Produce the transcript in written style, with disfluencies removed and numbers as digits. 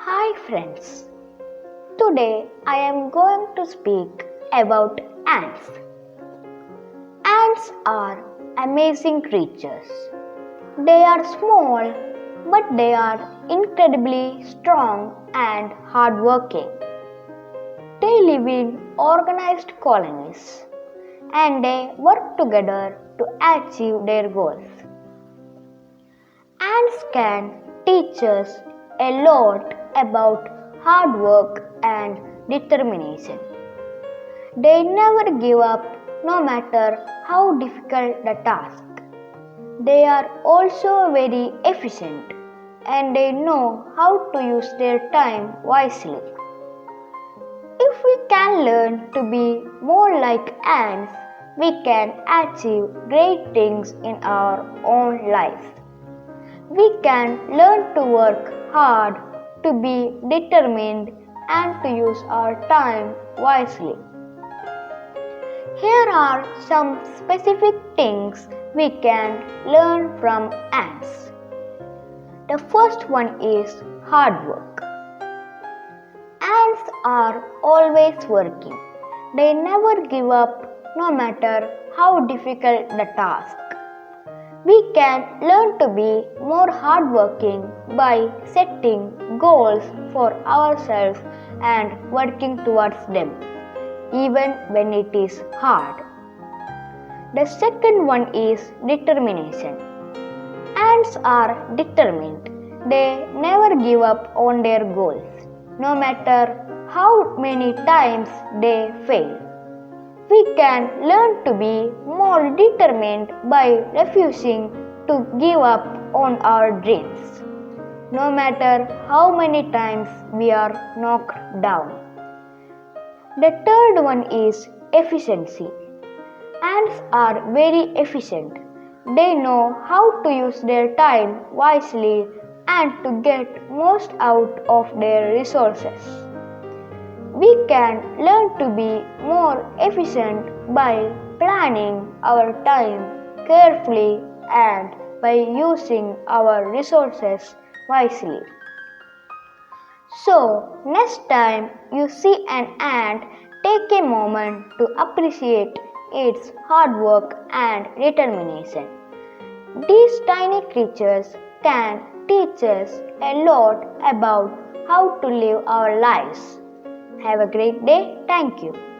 Hi friends, today I am going to speak about ants. Ants are amazing creatures. They are small but they are incredibly strong and hardworking. They live in organized colonies and they work together to achieve their goals. Ants can teach us a lot about hard work and determination. They never give up no matter how difficult the task. They are also very efficient and they know how to use their time wisely. If we can learn to be more like ants, we can achieve great things in our own life. We can learn to work hard, to be determined, and to use our time wisely. Here are some specific things we can learn from ants. The first one is hard work. Ants are always working. They never give up no matter how difficult the task. We can learn to be more hardworking by setting goals for ourselves and working towards them, even when it is hard. The second one is determination. Ants are determined. They never give up on their goals, no matter how many times they fail. We can learn to be more determined by refusing to give up on our dreams, no matter how many times we are knocked down. The third one is efficiency. Ants are very efficient. They know how to use their time wisely and to get most out of their resources. We can learn to be more efficient by planning our time carefully and by using our resources wisely. So, next time you see an ant, take a moment to appreciate its hard work and determination. These tiny creatures can teach us a lot about how to live our lives. Have a great day. Thank you.